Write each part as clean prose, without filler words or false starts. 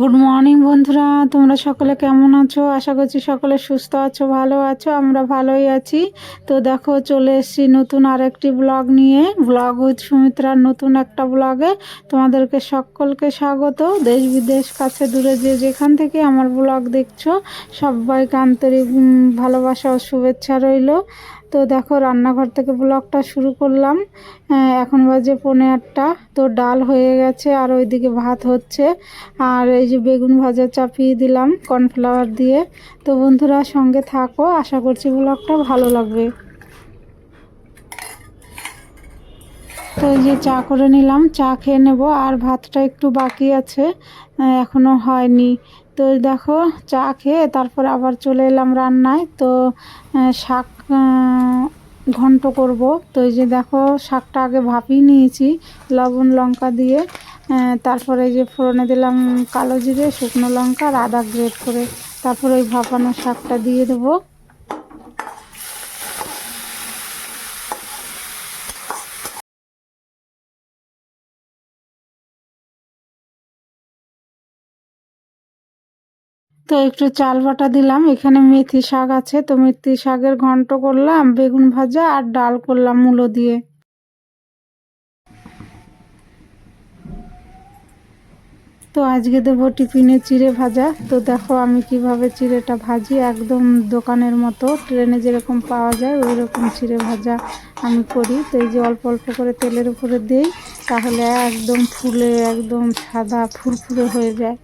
Good morning বন্ধুরা, তোমরা সকলে কেমন আছো? আশা করছি সকলে সুস্থ আছো, ভালো আছো। আমরা ভালোই আছি। তো দেখো, চলে এসেছি নতুন আরেকটি ব্লগ নিয়ে, ব্লগ উইথ সুমিত্রার নতুন একটা ব্লগে তোমাদেরকে সকলকে স্বাগত। দেশ বিদেশ কাছে দূরে যে যেখান থেকে আমার ব্লগ দেখছো, সবাইকে আন্তরিক ভালোবাসা ও শুভেচ্ছা রইল। তো দেখো, রান্নাঘর থেকে ব্লগটা শুরু করলাম। এখন বাজে 8:45। তো ডাল হয়ে গেছে আর ওইদিকে ভাত হচ্ছে। আর এই যে বেগুন ভাজা চাপিয়ে দিলাম কর্নফ্লাওয়ার দিয়ে। তো বন্ধুরা সঙ্গে থাকো, আশা করছি ব্লগটা ভালো লাগবে। তো এই যে চা করে নিলাম, চা খেয়ে নেব। আর ভাতটা একটু বাকি আছে, এখনো হয়নি। তো দেখো, চা খেয়ে তারপরে আবার চলে এলাম রান্নায়। তো শাক ঘন্ট করব। তো এই যে দেখো, শাকটা আগে ভাপিয়ে নিয়েছি লবণ লঙ্কা দিয়ে। তারপরে এই যে ফোড়নে দিলাম কালো জিরে, শুকনো লঙ্কা আর আদা গ্রেট করে। তারপরে ওই ভাপানো শাকটা দিয়ে দেবো। তো একটু চাল বাটা দিলাম। এখানে মেথি শাক আছে, তো মেথি শাকের ঘন্ট করলাম, বেগুন ভাজা আর ডাল করলাম মূলো দিয়ে। তো আজকে দেবো টিফিনে চিড়ে ভাজা। তো দেখো আমি কিভাবে চিড়েটা ভাজি, একদম দোকানের মতো, ট্রেনে যেরকম পাওয়া যায় ওই রকম চিড়ে ভাজা আমি করি। তো এই যে অল্প অল্প করে তেলের উপরে দিই, তাহলে একদম ফুলে একদম সাদা ফুরফুরে হয়ে যায়।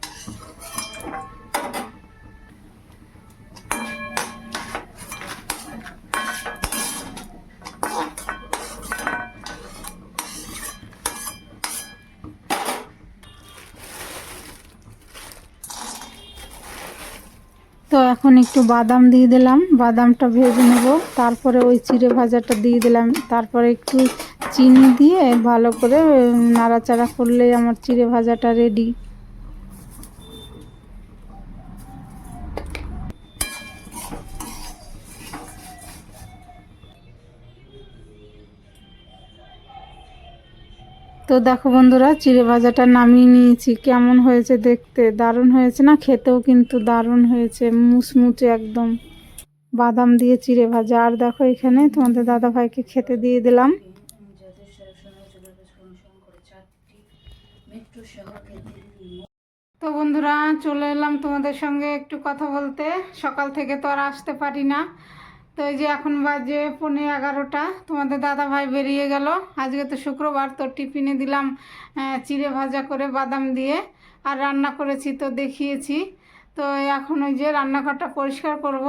তো এখন একটু বাদাম দিয়ে দিলাম, বাদামটা ভেজে নেব। তারপরে ওই চিড়ে ভাজাটা দিয়ে দিলাম। তারপরে একটু চিনি দিয়ে ভালো করে নাড়াচাড়া করলেই আমার চিড়ে ভাজাটা রেডি। তো দেখো বন্ধুরা, চিড়ে ভাজাটা নামিয়ে নিয়েছি। কেমন হয়েছে দেখতে? দারুণ হয়েছে না? খেতেও কিন্তু দারুণ হয়েছে, মুচমুচে একদম বাদাম দিয়ে চিড়ে ভাজা। আর দেখো, এখানে তোমাদের দাদা ভাইকে খেতে দিয়ে দিলাম। তো বন্ধুরা, চলে এলাম তোমাদের সঙ্গে একটু কথা বলতে। সকাল থেকে তো আর আসতে পারি না। তো এই যে এখন বাজে 11:15। তোমাদের দাদা ভাই বেরিয়ে গেল। আজকে তো শুক্রবার, তো টিফিনে দিলাম চিড়ে ভাজা করে বাদাম দিয়ে। আর রান্না করেছি তো দেখিয়েছি। তো এখন ওই যে রান্নাঘরটা পরিষ্কার করব,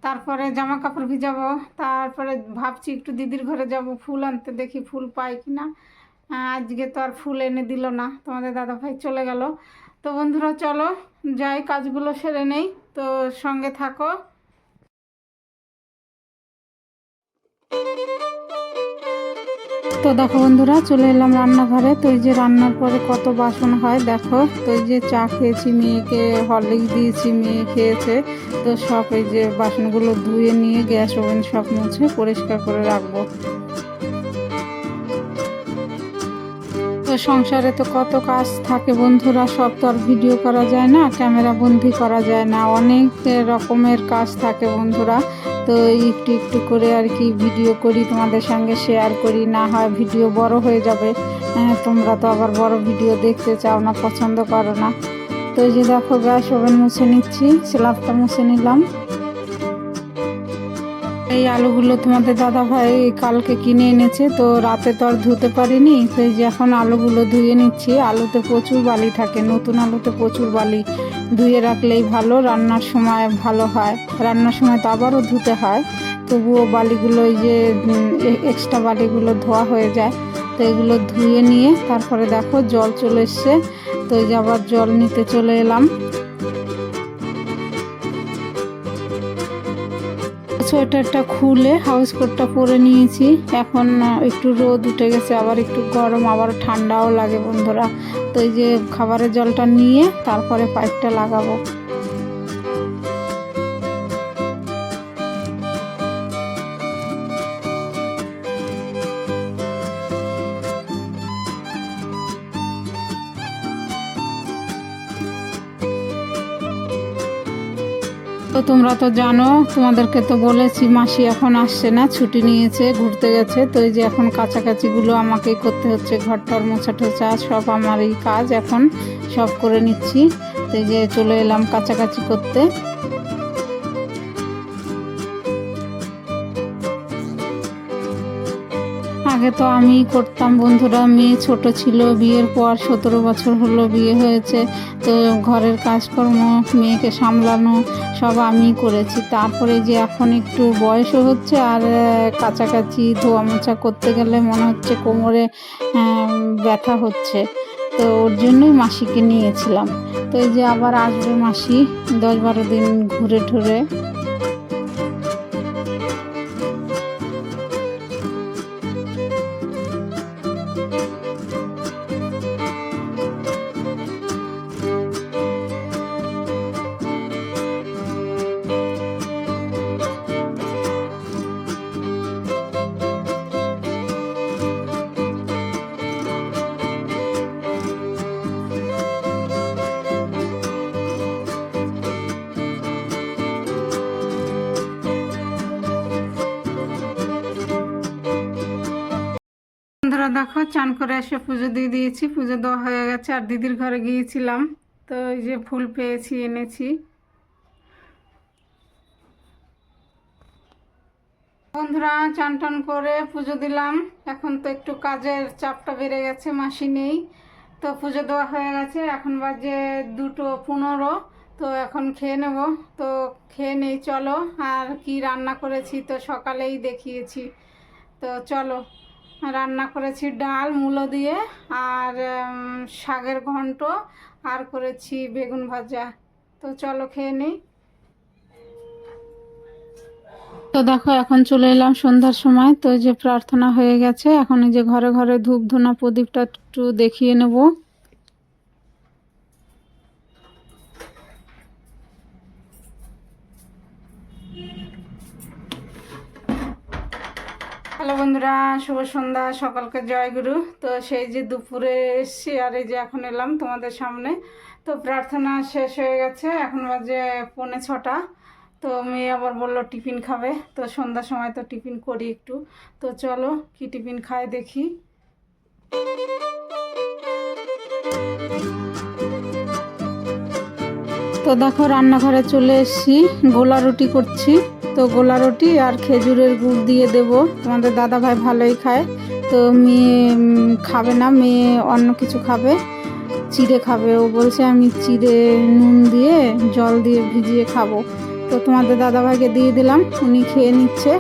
তারপরে জামা কাপড় ভিজাবো। তারপরে ভাবছি একটু দিদির ঘরে যাব ফুল আনতে, দেখি ফুল পাই কিনা। আজকে তো আর ফুল এনে দিল না, তোমাদের দাদা ভাই চলে গেল। তো বন্ধুরা চলো যাই, কাজগুলো সেরে নেই। তো সঙ্গে থাকো। তো দেখো বন্ধুরা, চলে এলাম রান্নাঘরে। তো এই যে রান্নার পরে কত বাসন হয় দেখো। তো এই যে চা খেয়েছি, মেয়েকে হরলিক্স দিয়েছি, মেয়ে খেয়েছে। তো সব এই যে বাসনগুলো ধুয়ে নিয়ে গ্যাস ওভেন সব মুছে পরিষ্কার করে রাখবো। তো সংসারে তো কত কাজ থাকে বন্ধুরা, সব তো আর ভিডিও করা যায় না, ক্যামেরা বন্দি করা যায় না, অনেক রকমের কাজ থাকে বন্ধুরা। তো একটু একটু করে আর কি ভিডিও করি, তোমাদের সঙ্গে শেয়ার করি। না হয় ভিডিও বড় হয়ে যাবে। তোমরা তো আবার বড় ভিডিও দেখতে চাও না, পছন্দ করো না। তো এই যে দেখো, গ্যাস ওভেন মুছে নিচ্ছি, স্ল্যাবটা মুছে নিলাম। এই আলুগুলো তোমাদের দাদা ভাই কালকে কিনে এনেছে, তো রাতে তো আর ধুতে পারিনি। তো এই যে এখন আলুগুলো ধুয়ে নিচ্ছি। আলুতে প্রচুর বালি থাকে, নতুন আলুতে প্রচুর বালি। ধুয়ে রাখলেই ভালো, রান্নার সময় ভালো হয়। রান্নার সময় তো আবারও ধুতে হয়, তবুও বালিগুলো এই যে এক্সট্রা বালিগুলো ধোয়া হয়ে যায়। তো এগুলো ধুয়ে নিয়ে তারপরে দেখো জল চলে এসছে। তো এই যে আবার জল নিতে চলে এলাম। সোয়েটারটা খুলে হাউস কোটটা পরে নিয়েছি। এখন একটু রোদ উঠে গেছে, আবার একটু গরম, আবার ঠান্ডাও লাগে বন্ধুরা। তো এই যে খাবারের জলটা নিয়ে তারপরে পাইপটা লাগাবো। তো তোমরা তো জানো, তোমাদেরকে তো বলেছি মাসি এখন আসছে না, ছুটি নিয়েছে, ঘুরতে গেছে। তো এই যে এখন কাছাকাছিগুলো আমাকেই করতে হচ্ছে, ঘরটার মোছা টোছা সব আমারই কাজ, এখন সব করে নিচ্ছি। তো এই যে চলে এলাম কাছাকাছি করতে। আগে তো আমি করতাম বন্ধুরা, মেয়ে ছোট ছিল, বিয়ের পর 17 বছর হলো বিয়ে হয়েছে। তো ঘরের কাজকর্ম, মেয়েকে সামলানো সব আমিই করেছি। তারপরে যে এখন একটু বয়সও হচ্ছে, আর কাছাকাছি ধোয়া মোছা করতে গেলে মনে হচ্ছে কোমরে ব্যথা হচ্ছে। তো ওর জন্যই মাসিকে নিয়েছিলাম। তো এই যে আবার আসবে মাসি 10-12 দিন ঘুরে ঠুরে। বন্ধুরা দেখো, চান করে এসে পুজো দিয়ে দিয়েছি, পুজো দেওয়া হয়ে গেছে। আর দিদির ঘরে গিয়েছিলাম, তো এই যে ফুল পেয়েছি, এনেছি। বন্ধুরা চান টান করে পুজো দিলাম। এখন তো একটু কাজের চাপটা বেড়ে গেছে, মাসি নেই। তো পুজো দেওয়া হয়ে গেছে, এখন বাজে 2:15। তো এখন খেয়ে নেব। তো খেয়ে নেই চলো। আর কি রান্না করেছি তো সকালেই দেখিয়েছি। তো চলো, রান্না করেছি ডাল মূলো দিয়ে, আর শাকের ঘন্ট, আর করেছি বেগুন ভাজা। তো চলো খেয়ে নিই। তো দেখো এখন চলে এলাম সন্ধ্যার সময়। তো এই যে প্রার্থনা হয়ে গেছে, এখন এই যে ঘরে ঘরে ধূপ ধুনা প্রদীপটা একটু দেখিয়ে নেব। হ্যালো বন্ধুরা, শুভ সন্ধ্যা, সকালকে জয়গুরু। তো সেই যে দুপুরে এসছি, আর এই যে এখন এলাম তোমাদের সামনে। তো প্রার্থনা শেষ হয়ে গেছে, এখন বাজে 5:45। তো মেয়ে আবার বললো টিফিন খাবে। তো সন্ধ্যার সময় তো টিফিন করি একটু। তো চলো কি টিফিন খায় দেখি। তো দেখো রান্নাঘরে চলে এসেছি, গোলা রুটি করছি। তো গোলা রুটি আর খেজুরের গুড় দিয়ে দেব। তোমাদের দাদা ভাই ভালোই খায়। তো মেয়ে খাবে না, মেয়ে অন্য কিছু খাবে, চিড়ে খাবে। ও বলছে আমি চিড়ে নুন দিয়ে জল দিয়ে ভিজিয়ে খাবো। তো তোমাদের দাদা ভাইকে দিয়ে দিলাম, উনি খেয়ে নিচ্ছে।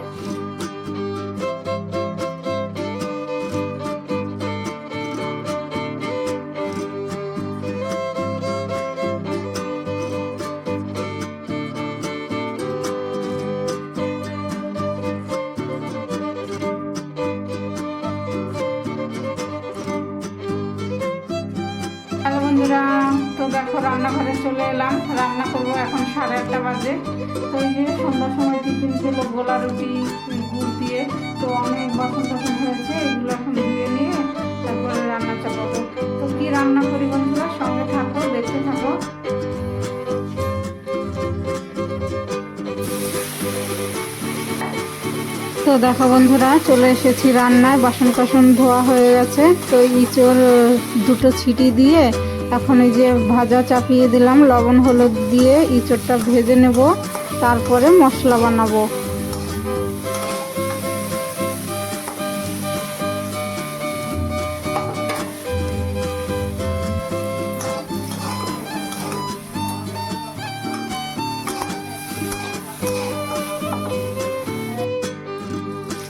হ্যালো বন্ধুরা, তো দেখো রান্নাঘরে চলে এলাম, রান্না করবো। এখন 8:30 বাজে। তো এই যে সন্ধ্যার সময় টিফিন ছিল গোলা রুটি গুড় দিয়ে। তো অনেক বাসন টাসন হয়েছে, এগুলো এখন ধুয়ে নিয়ে তারপরে রান্না চাপাবো। তো কি রান্না করি বন্ধুরা, সঙ্গে থাকো, দেখতে থাকো। তো দেখো বন্ধুরা চলে এসেছি রান্নায়, বাসন কাসন ধোয়া হয়ে গেছে। তো ইঁচড় 2টো ছিটি দিয়ে এখন এই যে ভাজা চাপিয়ে দিলাম, লবণ হলুদ দিয়ে ইঁচড়টা ভেজে নেব, তারপরে মশলা বানাবো।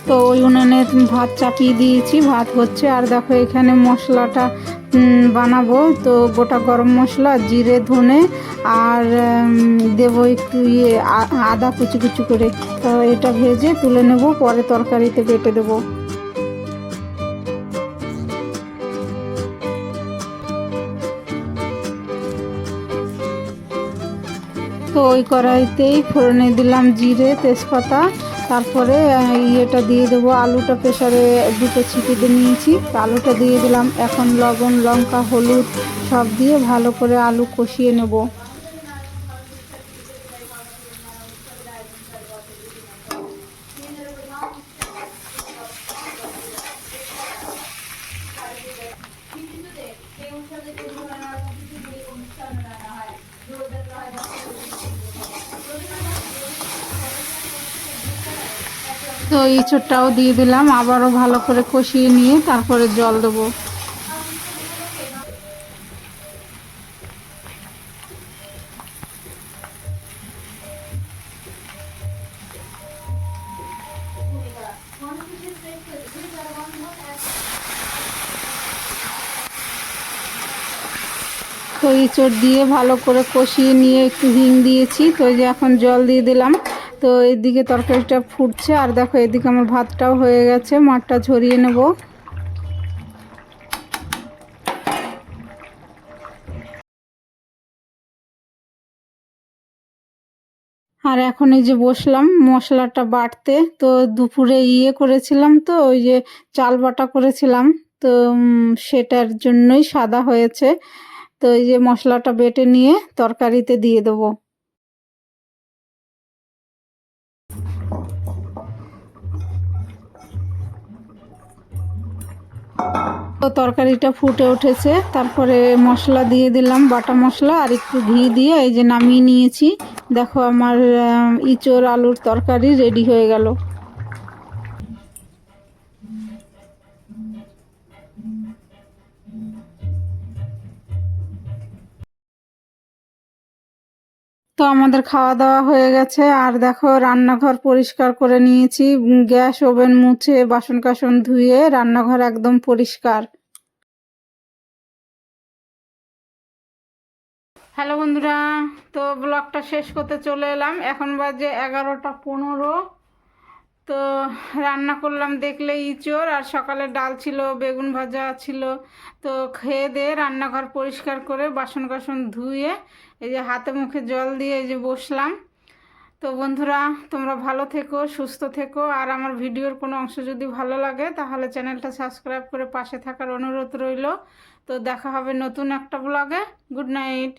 তো ওই উনানে ভাত চাপিয়ে দিয়েছি, ভাত হচ্ছে। আর দেখো এখানে মশলাটা বানাবো। তো গোটা গরম মশলা, জিরে ধনে আর দেবো একটু আদা কুচি কুচি করে। তো এটা ভেজে তুলে নেব, পরে তরকারিতে বেটে দেবো। তো ওই কড়াইতেই ফোড়নে দিলাম জিরে তেজপাতা, তারপরে ইয়েটা দিয়ে দেবো, আলুটা প্রেসারে 2টো সিটি দিয়ে নিয়েছি, আলুটা দিয়ে দিলাম। এখন লবণ লঙ্কা হলুদ সব দিয়ে ভালো করে আলু কষিয়ে নেব। তো ইঁচড়টাও দিয়ে দিলাম, আবারও ভালো করে কষিয়ে নিয়ে তারপরে জল দেবো। তো ইঁচড় দিয়ে ভালো করে কষিয়ে নিয়ে একটু হিং দিয়েছি। তো এই যে এখন জল দিয়ে দিলাম। তো এদিকে তরকারিটা ফুটছে, আর দেখো এদিকে আমার ভাতটাও হয়ে গেছে, মাঠটা ঝরিয়ে নেব। আর এখন এই যে বসলাম মশলাটা বাটতে। তো দুপুরে করেছিলাম, তো ওই যে চাল বাটা করেছিলাম, তো সেটার জন্যই সাদা হয়েছে। তো এই যে মশলাটা বেটে নিয়ে তরকারিতে দিয়ে দেবো। তো তরকারিটা ফুটে উঠেছে, তারপরে মশলা দিয়ে দিলাম, বাটা মশলা আর একটু ঘি দিয়ে এই যে নামিয়ে নিয়েছি। দেখো আমার ইঁচড় আলুর তরকারি রেডি হয়ে গেল। তো আমাদের খাওয়া দাওয়া হয়ে গেছে, আর দেখো রান্নাঘর পরিষ্কার করে নিয়েছি, গ্যাস ওভেন মুছে বাসন কাসন ধুয়ে রান্নাঘর একদম পরিষ্কার। হ্যালো বন্ধুরা, তো ব্লগটা শেষ করতে চলে এলাম। এখন বাজে 11টা 15। তো রান্না করলাম দেখলে ইঁচড়, আর সকালে ডাল ছিল, বেগুন ভাজা ছিল। তো খেয়ে দিয়ে রান্নাঘর পরিষ্কার করে বাসন কাসন ধুয়ে এই যে হাতে মুখে জল দিয়ে এই যে বসলাম। তো বন্ধুরা, তোমরা ভালো থেকো, সুস্থ থেকো, আর আমার ভিডিওর কোনো অংশ যদি ভালো লাগে তাহলে চ্যানেলটা সাবস্ক্রাইব করে পাশে থাকার অনুরোধ রইল। তো দেখা হবে নতুন একটা ব্লগে। Good night.